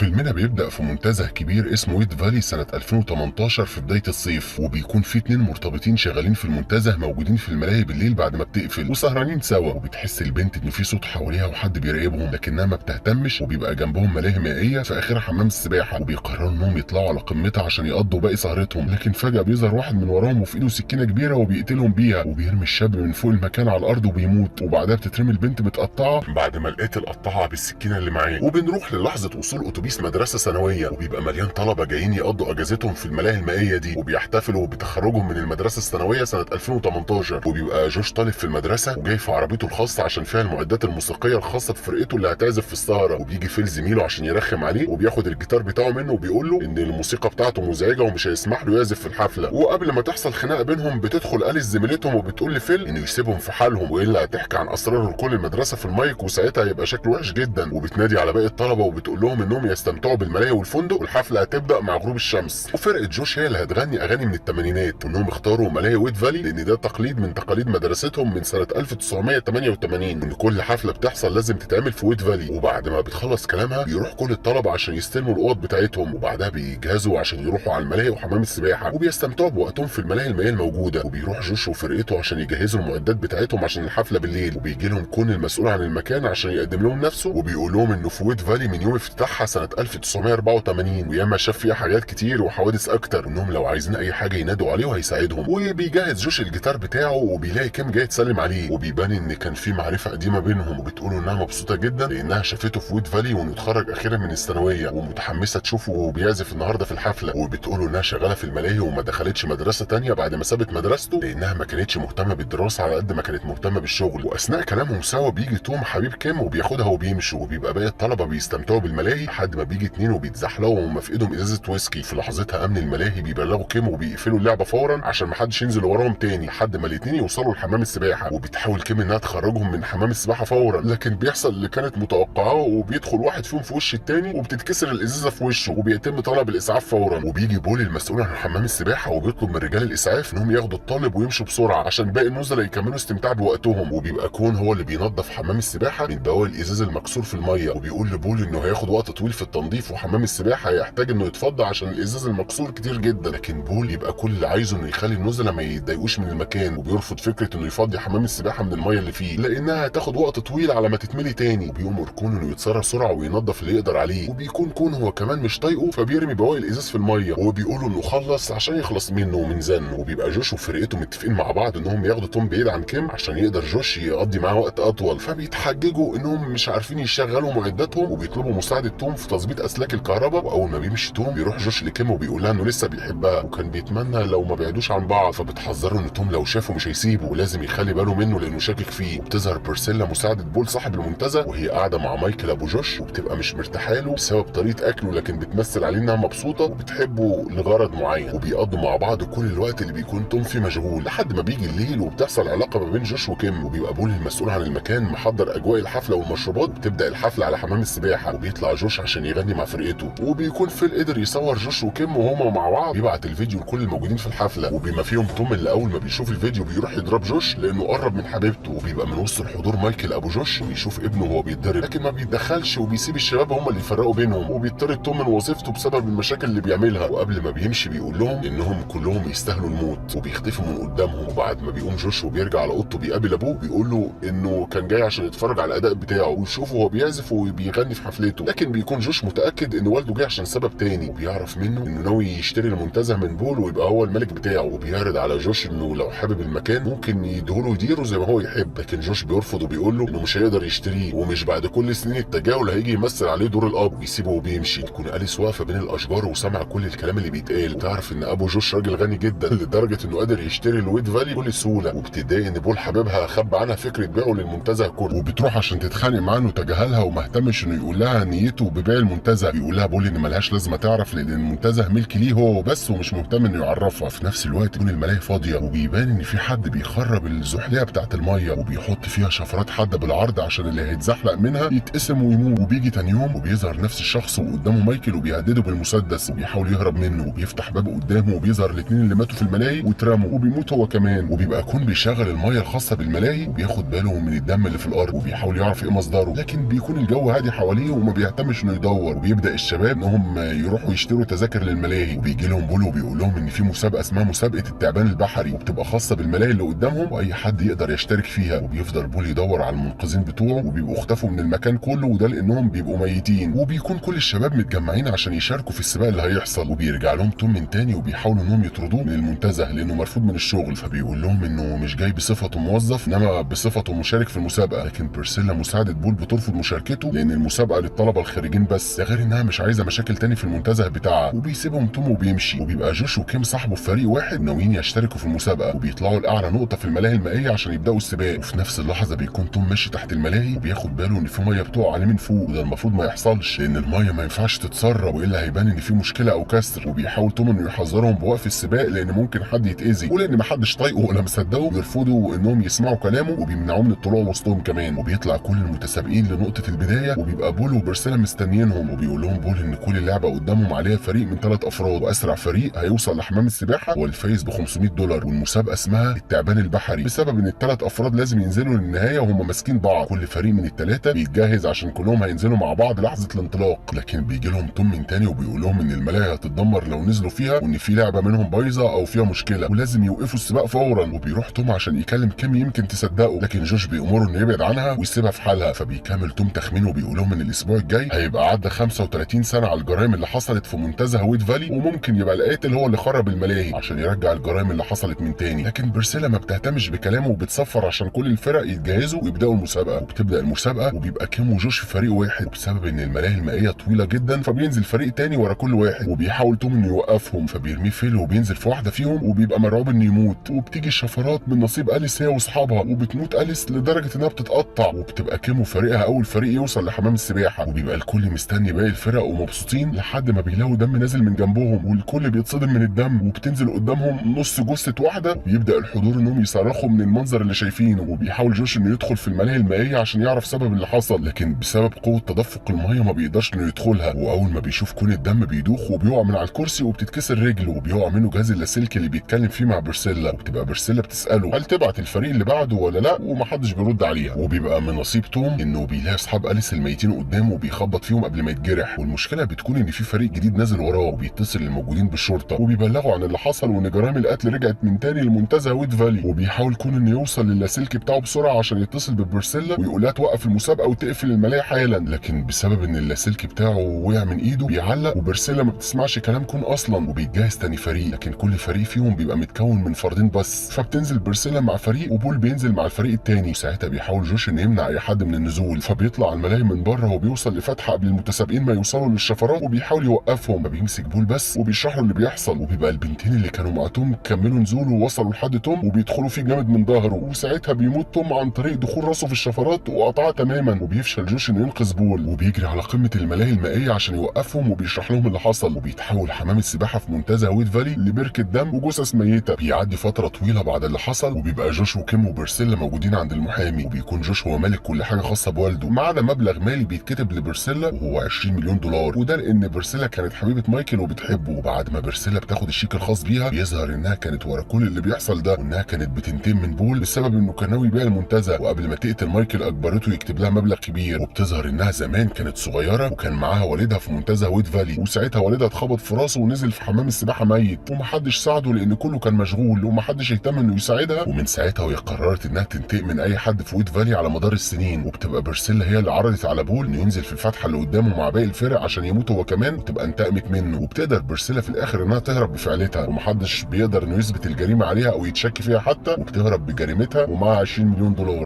فيلمنا بيبدأ في منتزه كبير اسمه ويت فالي سنة 2018 في بداية الصيف، وبيكون في اتنين مرتبطين شغالين في المنتزه موجودين في الملاهي بالليل بعد ما بتقفل وسهرانين سوا، وبتحس البنت ان في صوت حواليها وحد بيراقبهم لكنها ما بتهتمش، وبيبقى جنبهم ملاهي مائية في اخرها حمام السباحة، وبيقرروا انهم يطلعوا على قمتها عشان يقضوا باقي سهرتهم. لكن فجأة بيظهر واحد من وراهم وفي ايده سكينة كبيرة وبيقتلهم بيها، وبيرمي الشاب من فوق المكان على الارض وبيموت، وبعدها بتترمي البنت متقطعة بعد ما القاتل قطعها بالسكينة اللي معاه. وبنروح للحظة وصول اتوبيس مدرسة ثانوية، وبيبقى مليان طلبة جايين يقضوا اجازتهم في الملاهي المائية دي، وبيحتفلوا بتخرجهم من المدرسة الثانوية سنة 2018. وبيبقى جوش طالب في المدرسة وجاي في عربيته الخاصة عشان فيها المعدات الموسيقية الخاصة بفرقته اللي هتعزف في السهرة، وبيجي فيل زميله عشان يرخم عليه وبياخد الجيتار بتاعه منه وبيقول له ان الموسيقى بتاعته مزعجة ومش هيسمح له يعزف في الحفلة. وقبل ما تحصل خناقة بينهم بتدخل أليس زميلتهم وبتقول لفيل انه يسيبهم في حالهم والا هتحكي عن اسراره لكل المدرسة في المايك وساعتها هيبقى شكله وحش جدا. وبتنادي على باقي الطلبة وبتقول لهم انهم يستمتعوا بالملاهي والفندق، والحفلة هتبدأ مع غروب الشمس. وفرقة جوش هي اللي هتغني اغاني من الثمانينات، وانهم اختاروا ملاهي ويت فالي لان ده تقليد من تقاليد مدرستهم من سنة 1988 ان كل حفلة بتحصل لازم تتعمل في ويت فالي. وبعد ما بتخلص كلامها بيروح كل الطلبة عشان يستلموا الاوض بتاعتهم، وبعدها بيجهزوا عشان يروحوا على الملاهي وحمام السباحة، وبيستمتعوا بوقتهم في الملاهي المائية الموجودة. وبيروح جوش وفرقته عشان يجهزوا المعدات بتاعتهم عشان الحفلة بالليل، وبيجي لهم كون المسؤول عن المكان عشان يقدم لهم نفسه وبيقول لهم انه في ويت فالي من يوم افتتاحها سنة 1984 وياما شاف فيها حاجات كتير وحوادث اكتر، انهم لو عايزين اي حاجة ينادوا عليه وهيساعدهم. وبيجهز جوش الجيتار بتاعه وبيلاقي كيم جاي تسلم عليه، وبيبان ان كان في معرفة قديمة بينهم، وبتقول انها مبسوطة جدا لانها شافته في ويت فالي وانه اتخرج اخيرا من الثانوية ومتحمسة تشوفه وبيعزف النهارده في الحفلة. وبتقول انها شغالة في الملاهي وما دخلتش مدرسة تانية بعد ما سابت مدرسته لانها ما كانتش مهتمة بالدراسة على قد ما كانت مهتمة بالشغل. واثناء كلامهم سوا بيجي توم حبيب كيم وبياخدها وبيمشوا، وبيبقى باقي الطلبة بيستمتعوا بالملاهي لحد ما بيجي اتنين وبيتزحلقوا وهم في ايدهم ازازة ويسكي. في لحظتها امن الملاهي بيبلغوا كيم وبيقفلوا اللعبة فورا عشان محدش ينزل وراهم تاني لحد ما الاتنين يوصلوا لحمام السباحة. وبتحاول كيم انها تخرجهم من حمام السباحة فورا، لكن بيحصل اللي كانت متوقعاه وبيدخل واحد فيهم في وش التاني وبتتكسر الازازة في وشه، وبيتم طلب الاسعاف فورا. وبيجي بول المسؤول عن حمام السباحة وبيطلب من رجال الاسعاف انهم ياخدوا الطالب ويمشوا بسرعة عشان باقي النزلاء يكملوا استمتاع بوقتهم. وبيبقى كون هو اللي بينظف حمام السباحة من بواقي الازاز المكسور في المية، وبيقول لبول انه هياخد وقت طويل في التنظيف وحمام السباحة هيحتاج انه يتفضى عشان الازاز المكسور كتير جدا. لكن بول يبقى كل اللي عايزه انه يخلي النزلاء ما يتضايقوش من المكان، وبيرفض فكرة انه يفضي حمام السباحة من المية اللي فيه لانها هتاخد وقت طويل على ما تتملي تاني. وبيأمر كون انه يتصرف بسرعة وينظف اللي يقدر عليه، وبيكون كون هو كمان مش طايقه فبيرمي بواقي الازاز في المية وبيقولوا انه خلص عشان يخلص منه ومن زنه. وبيبقى جوش وفرقته متفقين مع بعض انهم ياخدوا توم بعيد عن كيم عشان يقدر جوش يقضي معاه وقت اطول، فبيتحججوا انهم مش عارفين يشغلوا معداتهم وبيطلبوا مساعدة توم في تظبيط اسلاك الكهرباء. واول ما بيمشي توم بيروح جوش لكيم وبيقول لها انه لسه بيحبها وكان بيتمنى لو ما بعدوش عن بعض، فبتحذره ان توم لو شافه مش هيسيبه ولازم يخلي باله منه لانه شاكك فيه. وبتظهر بيرسيلا مساعدة بول صاحب المنتزه وهي قاعدة مع مايكل ابو جوش وبتبقى مش مرتاحه له بسبب طريقة اكله، لكن بتمثل عليه انها مبسوطة وبتحبه لغرض معين، وبيقضوا مع بعض كل الوقت اللي بيكون توم فيه مشغول لحد ما بيجي الليل وبتحصل علاقة ما بين جوش وكيم. وبيبقى بول المسؤول عن المكان محضر اجواء الحفلة والمشروبات، بتبدأ الحفلة على حمام السباحة وبيطلع جوش عشان يغني مع فرقته. وبيكون فيل قدر يصور جوش وكيم وهما مع بعض، بيبعت الفيديو لكل الموجودين في الحفلة، وبما فيهم توم اللي اول ما بيشوف الفيديو بيروح يضرب جوش لانه قرب من حبيبته. وبيبقى من وسط الحضور مايكل ابو جوش ويشوف ابنه وهو بيتضرب لكن ما بيتدخلش وبيسيب الشباب هما اللي يفرقوا بينهم، وبيطرد توم من وظيفته بسبب المشاكل اللي بيعملها. وقبل ما بيمشي بيقول لهم انهم كلهم يستاهلوا الموت وبيختفوا من قدامهم. وبعد ما بيقوم جوش وبيرجع على اوضته بيقابل ابوه بيقول له انه كان جاي عشان يتفرج على الاداء بتاعه ويشوفه وهو بيعزف وبيغني في حفلته، لكن بيكون جوش متاكد ان والده جاي عشان سبب تاني، وبيعرف منه انه ناوي يشتري المنتزه من بول ويبقى هو الملك بتاعه. وبيعرض على جوش انه لو حابب المكان ممكن يديهوله يديره زي ما هو يحب، لكن جوش بيرفض وبيقول له انه مش هيقدر يشتريه ومش بعد كل سنين التجاهل هيجي يمثل عليه دور الاب. بيسيبه وبيمشي. تكون أليس واقفه بين الاشجار وسامعه كل الكلام اللي بيتقال، تعرف ان ابو جوش راجل غني جدا لدرجه انه قادر يشتري الويت فالي بكل سهوله، وبتضايق ان بول حبيبها خبى عنها فكره بيعه للمنتزه كله، وبتروح عشان تتخانق معاه انه تجاهلها وما اهتمش انه يقول لها نيته ببيع المنتزه. بيقول لها بول ان ملهاش لازمه تعرف لان المنتزه ملك ليه هو وبس ومش مهتم انه يعرفها. في نفس الوقت تكون الملاهي فاضيه وبيبان ان في حد بيخرب الزحليقه بتاعه الميه وبيحط فيها شفرات حاده بالعرض عشان اللي هيتزحلق منها يتقسم ويموت. وبيجي تاني يوم وبيظهر نفس الشخص وقدامه مايكل وبيهدده بالمسدس وبيحاول يهرب منه، وبيفتح بابه قدامه وبيظهر الاثنين اللي ماتوا في الملاهي واترموا وبيموت هو كمان. وبيبقى كون بيشغل الميه الخاصه بالملاهي وبياخد باله من الدم اللي في الارض وبيحاول يعرف ايه مصدره، لكن بيكون الجو هادي حواليه وما بيهتمش انه يدور. بيدور، وبيبدا الشباب انهم يروحوا يشتروا تذاكر للملاهي، وبيجي لهم بول وبيقول لهم ان في مسابقه اسمها مسابقه التعبان البحري، وبتبقى خاصه بالملاهي اللي قدامهم واي حد يقدر يشترك فيها. وبيفضل بول يدور على المنقذين بتوعه، وبيبقوا اختفوا من المكان كله، وده لانهم بيبقوا ميتين. وبيكون كل الشباب متجمعين عشان يشاركوا في السباق اللي هيحصل. وبيرجع لهم توم من تاني وبيحاولوا انهم يطردوه من المنتزه لانه مرفوض من الشغل، فبيقول لهم انه مش جاي بصفته موظف انما بصفته مشارك في المسابقه. لكن بيرسيلا مساعده بول بترفض مشاركته لان المسابقه للطلبه الخارجين بس، ده غير انها مش عايزه مشاكل تاني في المنتزه بتاعها. وبيسيبهم توم وبيمشي، وبيبقى جوش وكيم صاحبه في فريق واحد ناويين يشتركوا في المسابقه، وبيطلعوا لاعلى نقطه في الملاهي المائيه عشان يبداوا السباق. وفي نفس اللحظه بيكون توم ماشي تحت الملاهي وبياخد باله ان في ميه بتقع عليه من فوق، وده المفروض ما يحصلش لان الميه ما ينفعش تتسرب والا هيبان ان في مشكله او كسر. وبيحاول توم انه يحذرهم بوقف السباق لان ممكن حد يتاذي، ولان ما حدش طايقه ولا مصدقه بيرفضوا انهم يسمعوا كلامه وبيمنعوه من الطلوع وسطهم كمان. وبيطلع كل المتسابقين لنقطه البدايه، وبيبقى بول وبرسيلا مستنيينهم، وبيقول لهم بول ان كل لعبه قدامهم عليها فريق من 3 افراد، واسرع فريق هيوصل لحمام السباحه هو الفايز ب $500، والمسابقه اسمها التعبان البحري بسبب ان ال3 افراد لازم ينزلوا للنهايه وهم ماسكين بعض. كل فريق من ال3 بيتجهز عشان كلهم هينزلوا مع بعض لحظه الانطلاق. لكن بيجي لهم توم من تاني وبيقول لهم ان الملاهي هتتدمر لو نزلوا فيها، وان في لعبه منهم بايظه او فيها مشكله ولازم يوقفوا السباق فورا. وبيروح توم عشان يكلم كيم يمكن تصدقه، لكن جوش بيأمره انه يبعد عنها ويسيبها في حالها. فبيكمل توم تخمينه وبيقول لهم ان الاسبوع الجاي هيبقى عدى 35 سنه على الجرائم اللي حصلت في منتزه ويد فالي، وممكن يبقى القاتل هو اللي خرب الملاهي عشان يرجع الجرائم اللي حصلت من تاني. لكن بيرسيلا ما بتهتمش بكلامه وبتصفر عشان كل الفرق يتجهزوا ويبداوا المسابقه. وبتبدا المسابقه وبيبقى كيم وجوش في فريق واحد، وبسبب ان الملاهي المائيه طويله جدا فبينزل فريق تاني ورا كل واحد، وبيحاول توم انه يوقفهم، فبيرميه فيل وبينزل في واحده فيهم وبيبقى مرعوب انه يموت. وبتيجي الشفرات من نصيب اليس هي واصحابها، وبتموت اليس لدرجه انها بتتقطع. وبتبقى كيم وفريقها اول فريق يوصل لحمام السباحه، وبيبقى الكل مستني باقي الفرق ومبسوطين لحد ما بيلاقوا دم نازل من جنبهم، والكل بيتصدم من الدم، وبتنزل قدامهم نص جثه واحده. وبيبدا الحضور انهم يصرخوا من المنظر اللي شايفينه. وبيحاول جوش انه يدخل في الملاهي المائيه عشان يعرف سبب اللي حصل، لكن بسبب قوه تدفق الميه ما بيقدرش انه يدخلها. واول ما بيشوف كل الدم بيدوخ وبيقع من على الكرسي وبتتكسر رجله، وبيقع منه جهاز اللاسلكي اللي بيتكلم فيه مع بيرسيلا. وبتبقى بيرسيلا بتساله هل تبعت الفريق اللي بعده ولا لا، ومحدش بيرد عليها. وبيبقى من نصيب توم انه بيلاقي اصحاب اليس الميتين قدامه وبيخبط فيهم قبل ما يتجرح. والمشكله بتكون ان في فريق جديد نازل وراه، وبيتصل الموجودين بالشرطه وبيبلغوا عن اللي حصل وان جرائم القتل رجعت من تاني لمنتزه ويد فالي. وبيحاول كون انه يوصل للاسلكي بتاعه بسرعه عشان يتصل ببيرسيلا ويقول لها توقف المسابقه وتقفل الملاهي حالا، لكن بسبب ان اللاسلكي بتاعه وقع من ايده بيعلق، وبيرسيلا ما بتسمعش كلام كون اصلا. وبيتجهز تاني فريق، لكن كل فريق فيهم بيبقى متكون من فردين بس، فبتنزل بيرسيلا مع فريق وبول بينزل مع الفريق التاني. وساعتها بيحاول جوش انه يمنع اي حد من النزول، فبيطلع على الملاهي من بره وبيوصل لفتحه قبل المتسابقين ما يوصلوا للشفرات، وبيحاول يوقفهم. فبيمسك بول بس وبيشرح له اللي بيحصل، وبيبقى البنتين اللي كانوا مع توم كملوا نزول ووصلوا لحد توم وبيدخلوا فيه جامد من ظهره. وساعتها بيموت توم عن طريق دخول راسه في الشفرات وقطعها تماما. وبيفشل جوش انه ينقذ بول، وبيجري على قمه الملاهي المائيه عشان يوقفهم وبيشرح لهم اللي حصل. وبيتحول حمام السباحه في منتزه ويد فالي لبركه دم وجثث ميته. بيعدي فتره طويله بعد اللي حصل، وبيبقى جوش وكيم وبيرسيلا موجودين عند المحامي، وبيكون جوش هو مالك كل حاجه خاصه بوالده، ما عدا مبلغ مالي بيتكتب لبيرسيلا وهو $20 مليون، وده لان بيرسيلا كانت حبيبه مايكل وبتحبه. وبعد ما بيرسيلا بتاخد الشيك الخاص بيها بيظهر انها كانت ورا كل اللي بيحصل ده، وانها كانت بتنتقم من بول بسبب انه كان ناوي يبيع المنتزه، وقبل ما تقتل مايكل اجبرته يكتب لها مبلغ كبير. وبتظهر انها زمان كانت صغيره وكان معاها والدها في منتزه ويد فالي، وساعتها والدها اتخبط في راسه ونزل في حمام السباحه ميت، ومحدش ساعده لان كله كان مشغول ومحدش اهتم انه يساعدها. ومن ساعتها وهي قررت انها تنتقم من اي حد في ويد فالي على مدار السنين. وبتبقى بيرسيلا هي اللي عرضت على بول انه ينزل في الفتحه اللي قدامه مع باقي الفرق عشان يموت هو كمان، وتبقى انتقمت منه. وبتقدر بيرسيلا في الاخر انها تهرب بفعلتها، ومحدش بيقدر انه يثبت الجريمه عليها او يتشك فيها حتى، وبتهرب بجريمتها ومعها $20 مليون.